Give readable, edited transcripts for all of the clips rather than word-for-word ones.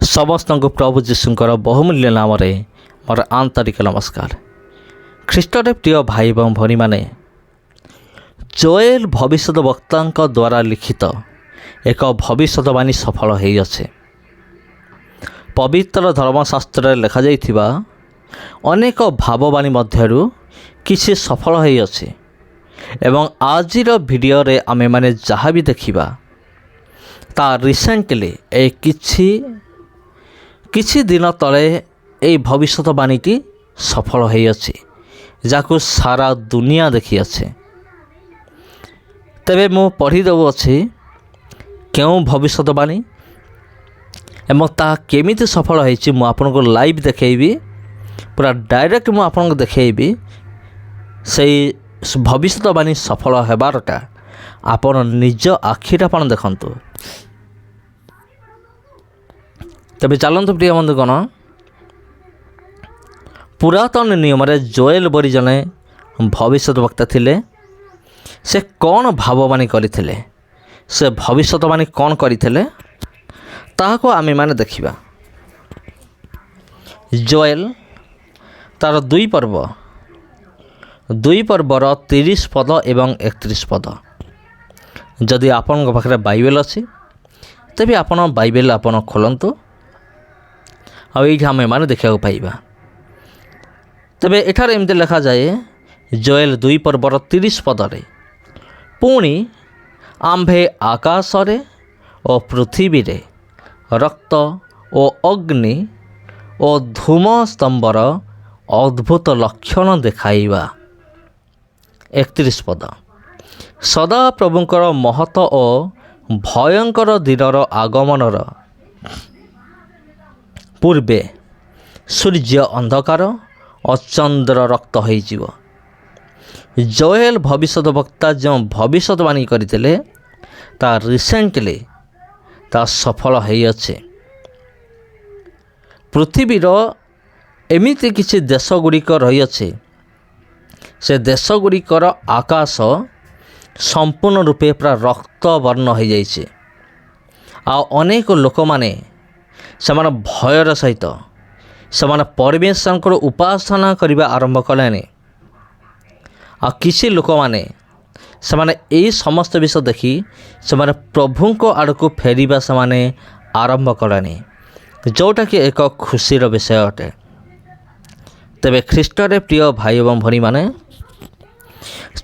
ସମସ୍ତଙ୍କୁ ପ୍ରଭୁ ଯୀଶୁଙ୍କର ବହୁମୂଲ୍ୟ ନାମରେ ମୋର ଆନ୍ତରିକ ନମସ୍କାର। ଖ୍ରୀଷ୍ଟରେ ପ୍ରିୟ ଭାଇ ଏବଂ ଭଉଣୀମାନେ, ଜୋଏଲ ଭବିଷ୍ୟତ ବକ୍ତାଙ୍କ ଦ୍ୱାରା ଲିଖିତ ଏକ ଭବିଷ୍ୟତବାଣୀ ସଫଳ ହୋଇଅଛି। ପବିତ୍ର ଧର୍ମଶାସ୍ତ୍ରରେ ଲେଖାଯାଇଥିବା ଅନେକ ଭାବବାଣୀ ମଧ୍ୟରୁ କିଛି ସଫଳ ହୋଇଅଛି ଏବଂ ଆଜିର ଭିଡ଼ିଓରେ ଆମେମାନେ ଯାହା ବି ଦେଖିବା ତା ରିସେଣ୍ଟଲି କିଛି ଦିନ ତଳେ ଏହି ଭବିଷ୍ୟତବାଣୀଟି ସଫଳ ହୋଇଅଛି, ଯାହାକୁ ସାରା ଦୁନିଆ ଦେଖିଅଛି। ତେବେ ମୁଁ ପଢ଼ି ଦେଉଅଛି କେଉଁ ଭବିଷ୍ୟତବାଣୀ ଏବଂ ତାହା କେମିତି ସଫଳ ହୋଇଛି। ମୁଁ ଆପଣଙ୍କୁ ଲାଇଭ୍ ଦେଖାଇବି, ପୁରା ଡାଇରେକ୍ଟ ମୁଁ ଆପଣଙ୍କୁ ଦେଖାଇବି ସେହି ଭବିଷ୍ୟତବାଣୀ ସଫଳ ହେବାରଟା ଆପଣ ନିଜ ଆଖିରେ ଆପଣ ଦେଖନ୍ତୁ। ତେବେ ଚାଲନ୍ତୁ ପ୍ରିୟ ବନ୍ଧୁଗଣ, ପୁରାତନ ନିୟମରେ ଜୋଏଲ ବୋଲି ଜଣେ ଭବିଷ୍ୟତ ବକ୍ତା ଥିଲେ। ସେ କ'ଣ ଭାବବାଣୀ କରିଥିଲେ, ସେ ଭବିଷ୍ୟତବାଣୀ କ'ଣ କରିଥିଲେ ତାହାକୁ ଆମେମାନେ ଦେଖିବା। ଜୋଏଲ ତା'ର ଦୁଇ ପର୍ବର 30 ପଦ ଏବଂ 31 ପଦ। ଯଦି ଆପଣଙ୍କ ପାଖରେ ବାଇବେଲ୍ ଅଛି ତେବେ ଆପଣ ବାଇବେଲ୍ ଖୋଲନ୍ତୁ, ଆଉ ଏଇଠି ଆମେମାନେ ଦେଖିବାକୁ ପାଇବା। ତେବେ ଏଠାରେ ଏମିତି ଲେଖାଯାଏ, ଜୋଏଲ 2 ପର୍ବର 30 ପଦରେ, ପୁଣି ଆମ୍ଭେ ଆକାଶରେ ଓ ପୃଥିବୀରେ ରକ୍ତ ଓ ଅଗ୍ନି ଓ ଧୂମ ସ୍ତମ୍ଭର ଅଦ୍ଭୁତ ଲକ୍ଷଣ ଦେଖାଇବା। 31 ପଦ, ସଦାପ୍ରଭୁଙ୍କର ମହତ ଓ ଭୟଙ୍କର ଦିନର ଆଗମନର ପୂର୍ବେ ସୂର୍ଯ୍ୟ ଅନ୍ଧକାର ଓ ଚନ୍ଦ୍ର ରକ୍ତ ହୋଇଯିବ। ଜୋଏଲ ଭବିଷ୍ୟତ ବକ୍ତା ଯେଉଁ ଭବିଷ୍ୟତବାଣୀ କରିଥିଲେ ତା ରିସେଣ୍ଟଲି ସଫଳ ହୋଇଅଛି। ପୃଥିବୀର ଏମିତି କିଛି ଦେଶ ଗୁଡ଼ିକ ରହିଅଛି, ସେ ଦେଶଗୁଡ଼ିକର ଆକାଶ ସମ୍ପୂର୍ଣ୍ଣ ରୂପେ ପୁରା ରକ୍ତବର୍ଣ୍ଣ ହୋଇଯାଇଛି। ଆଉ ଅନେକ ଲୋକମାନେ ସେମାନେ ଭୟର ସହିତ ସେମାନେ ପରମେଶ୍ୱରଙ୍କର ଉପାସନା କରିବା ଆରମ୍ଭ କଲେଣି। ଆଉ କିଛି ଲୋକମାନେ ସେମାନେ ଏହି ସମସ୍ତ ବିଷୟ ଦେଖି ସେମାନେ ପ୍ରଭୁଙ୍କ ଆଡ଼କୁ ଫେରିବା ସେମାନେ ଆରମ୍ଭ କଲେଣି, ଯେଉଁଟାକି ଏକ ଖୁସିର ବିଷୟ ଅଟେ। ତେବେ ଖ୍ରୀଷ୍ଟରେ ପ୍ରିୟ ଭାଇ ଏବଂ ଭଉଣୀମାନେ,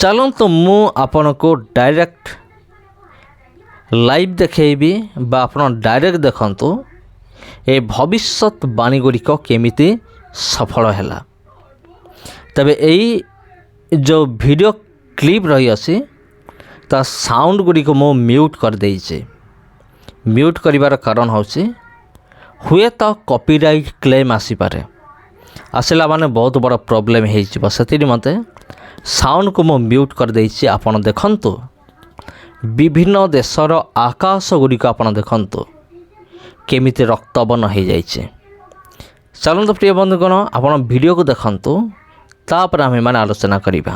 ଚାଲନ୍ତୁ ମୁଁ ଆପଣଙ୍କୁ ଡାଇରେକ୍ଟ ଲାଇଭ୍ ଦେଖାଇବି, ବା ଆପଣ ଡାଇରେକ୍ଟ ଦେଖନ୍ତୁ ଏ ଭବିଷ୍ୟତବାଣୀ ଗୁଡ଼ିକ କେମିତି ସଫଳ ହେଲା। ତେବେ ଏଇ ଯେଉଁ ଭିଡ଼ିଓ କ୍ଲିପ୍ ରହିଅଛି ତା ସାଉଣ୍ଡ ଗୁଡ଼ିକ ମୁଁ ମ୍ୟୁଟ୍ କରିଦେଇଛି। ମ୍ୟୁଟ୍ କରିବାର କାରଣ ହେଉଛି ହୁଏତ କପିରାଇଟ୍ କ୍ଲେମ୍ ଆସିପାରେ, ଆସିଲା ମାନେ ବହୁତ ବଡ଼ ପ୍ରୋବ୍ଲେମ୍ ହୋଇଯିବ। ସେଥିନିମନ୍ତେ ସାଉଣ୍ଡକୁ ମୁଁ ମ୍ୟୁଟ୍ କରିଦେଇଛି। ଆପଣ ଦେଖନ୍ତୁ ବିଭିନ୍ନ ଦେଶର ଆକାଶ ଗୁଡ଼ିକ ଆପଣ ଦେଖନ୍ତୁ କେମିତି ରକ୍ତବର୍ଣ୍ଣ ହୋଇଯାଇଛି। ଚାଲନ୍ତୁ ପ୍ରିୟ ବନ୍ଧୁଗଣ, ଆପଣ ଭିଡ଼ିଓକୁ ଦେଖନ୍ତୁ, ତାପରେ ଆମେମାନେ ଆଲୋଚନା କରିବା।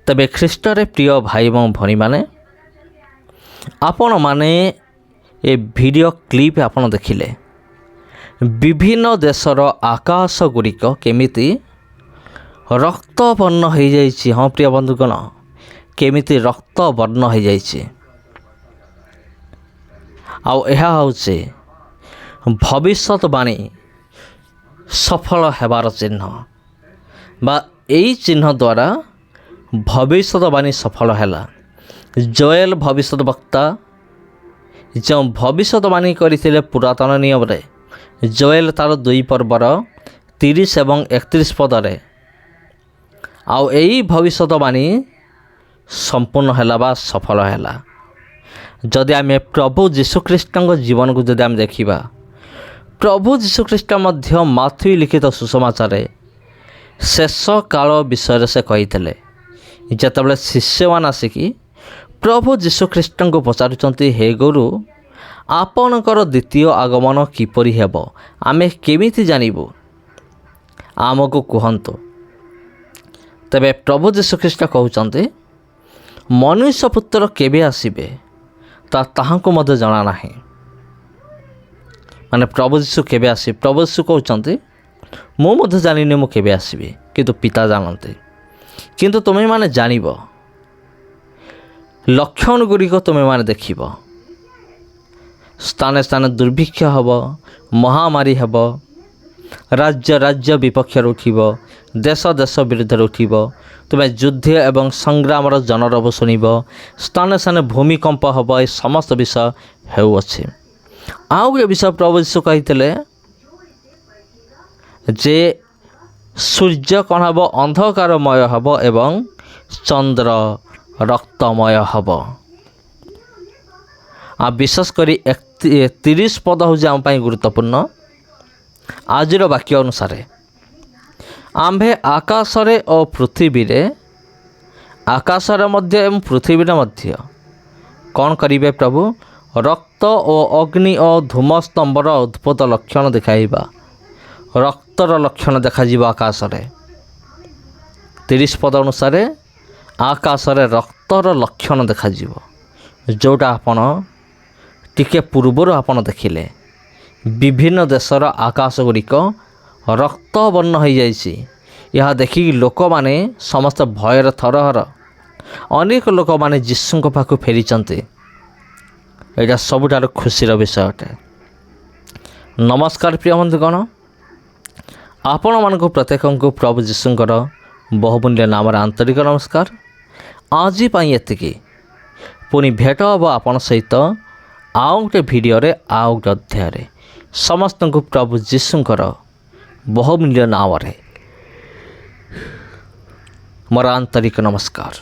ତେବେ ଖ୍ରୀଷ୍ଟରେ ପ୍ରିୟ ଭାଇ ଏବଂ ଭଉଣୀମାନେ, ଆପଣମାନେ ଏ ଭିଡ଼ିଓ କ୍ଲିପ୍ ଆପଣ ଦେଖିଲେ ବିଭିନ୍ନ ଦେଶର ଆକାଶ ଗୁଡ଼ିକ କେମିତି ରକ୍ତବର୍ଣ୍ଣ ହୋଇଯାଇଛି। ହଁ ପ୍ରିୟ ବନ୍ଧୁଗଣ, କେମିତି ରକ୍ତବର୍ଣ୍ଣ ହୋଇଯାଇଛି। ଆଉ ଏହା ହେଉଛି ଭବିଷ୍ୟତବାଣୀ ସଫଳ ହେବାର ଚିହ୍ନ, ବା ଏହି ଚିହ୍ନ ଦ୍ୱାରା ଭବିଷ୍ୟତବାଣୀ ସଫଳ ହେଲା। ଜୋଏଲ ଭବିଷ୍ୟତ ବକ୍ତା ଯେଉଁ ଭବିଷ୍ୟତବାଣୀ କରିଥିଲେ ପୁରାତନ ନିୟମରେ, ଜୋଏଲ ତା'ର 2 ପର୍ବର 30 ଏବଂ 31 ପଦରେ, ଆଉ ଏହି ଭବିଷ୍ୟତବାଣୀ ସମ୍ପୂର୍ଣ୍ଣ ହେଲା ବା ସଫଳ ହେଲା। ଯଦି ଆମେ ପ୍ରଭୁ ଯୀଶୁଖ୍ରୀଷ୍ଟଙ୍କ ଜୀବନକୁ ଯଦି ଆମେ ଦେଖିବା, ପ୍ରଭୁ ଯୀଶୁଖ୍ରୀଷ୍ଟ ମଧ୍ୟ ମାଥ୍ୟୁ ଲିଖିତ ସୁସମାଚାରରେ ଶେଷ କାଳ ବିଷୟରେ ସେ କହିଥିଲେ। ଯେତେବେଳେ ଶିଷ୍ୟମାନେ ଆସିକି ପ୍ରଭୁ ଯୀଶୁଖ୍ରୀଷ୍ଟଙ୍କୁ ପଚାରୁଛନ୍ତି, ହେ ଗୁରୁ, ଆପଣଙ୍କର ଦ୍ୱିତୀୟ ଆଗମନ କିପରି ହେବ, ଆମେ କେମିତି ଜାଣିବୁ, ଆମକୁ କୁହନ୍ତୁ। ତେବେ ପ୍ରଭୁ ଯୀଶୁଖ୍ରୀଷ୍ଟ କହୁଛନ୍ତି, ମନୁଷ୍ୟ ପୁତ୍ର କେବେ ଆସିବେ ତାହାଙ୍କୁ ମଧ୍ୟ ଜଣା ନାହିଁ। ମାନେ ପ୍ରଭୁ ଯୀଶୁ କେବେ ଆସିବେ? ପ୍ରଭୁ ଯୀଶୁ କହୁଛନ୍ତି, ମୁଁ ମଧ୍ୟ ଜାଣିନି ମୁଁ କେବେ ଆସିବି, କିନ୍ତୁ ପିତା ଜାଣନ୍ତି। କିନ୍ତୁ ତୁମେମାନେ ଜାଣିବ, ଲକ୍ଷଣ ଗୁଡ଼ିକ ତୁମେମାନେ ଦେଖିବ। ସ୍ଥାନେ ସ୍ଥାନେ ଦୁର୍ଭିକ୍ଷ ହେବ, ମହାମାରୀ ହେବ, ରାଜ୍ୟ ବିପକ୍ଷରେ ଉଠିବ, ଦେଶ ବିରୁଦ୍ଧରେ ଉଠିବ। ତୁମେ ଯୁଦ୍ଧ ଏବଂ ସଂଗ୍ରାମର ଜନରବ ଶୁଣିବ। ସ୍ଥାନେ ସ୍ଥାନେ ଭୂମିକମ୍ପ ହେବ। ଏ ସମସ୍ତ ବିଷୟ ହେଉଅଛି। ଆଉ ଏ ବିଷୟ ପ୍ରଭୁ ଯୀଶୁ କହିଥିଲେ ଯେ ସୂର୍ଯ୍ୟ କ'ଣ ହେବ? ଅନ୍ଧକାରମୟ ହେବ ଏବଂ ଚନ୍ଦ୍ର ରକ୍ତମୟ ହେବ। ଆଉ ବିଶେଷ କରି 30 ପଦ ହେଉଛି ଆମ ପାଇଁ ଗୁରୁତ୍ୱପୂର୍ଣ୍ଣ। ଆଜିର ବାକ୍ୟ ଅନୁସାରେ ଆମ୍ଭେ ଆକାଶରେ ଓ ପୃଥିବୀରେ, ଆକାଶରେ ମଧ୍ୟ ଏବଂ ପୃଥିବୀରେ ମଧ୍ୟ କ'ଣ କରିବେ? ପ୍ରଭୁ ରକ୍ତ ଓ ଅଗ୍ନି ଓ ଧୂମସ୍ତମ୍ଭର ଅଦ୍ଭୁତ ଲକ୍ଷଣ ଦେଖାଇବା। ରକ୍ତର ଲକ୍ଷଣ ଦେଖାଯିବ ଆକାଶରେ। 30 ପଦ ଅନୁସାରେ ଆକାଶରେ ରକ୍ତର ଲକ୍ଷଣ ଦେଖାଯିବ, ଯେଉଁଟା ଆପଣ ଟିକେ ପୂର୍ବରୁ ଆପଣ ଦେଖିଲେ। ବିଭିନ୍ନ ଦେଶର ଆକାଶ ଗୁଡ଼ିକ ରକ୍ତବର୍ଣ୍ଣ ହୋଇଯାଇଛି। ଏହା ଦେଖିକି ଲୋକମାନେ ସମସ୍ତେ ଭୟରେ ଥରହର। ଅନେକ ଲୋକମାନେ ଯୀଶୁଙ୍କ ପାଖକୁ ଫେରିଛନ୍ତି। ଏଇଟା ସବୁଠାରୁ ଖୁସିର ବିଷୟ ଅଟେ। ନମସ୍କାର ପ୍ରିୟ ବନ୍ଧୁଗଣ, ଆପଣମାନଙ୍କୁ ପ୍ରତ୍ୟେକଙ୍କୁ ପ୍ରଭୁ ଯୀଶୁଙ୍କର ବହୁମୂଲ୍ୟ ନାମରେ ଆନ୍ତରିକ ନମସ୍କାର। ଆଜି ପାଇଁ ଏତିକି। ପୁଣି ଭେଟ ହେବ ଆପଣ ସହିତ ଆଉ ଗୋଟେ ଭିଡ଼ିଓରେ, ଆଉ ଗୋଟେ ଅଧ୍ୟାୟରେ। ସମସ୍ତଙ୍କୁ ପ୍ରଭୁ ଯୀଶୁଙ୍କର ବହୁମୂଲ୍ୟ ନାମରେ ମୋର ଆନ୍ତରିକ ନମସ୍କାର।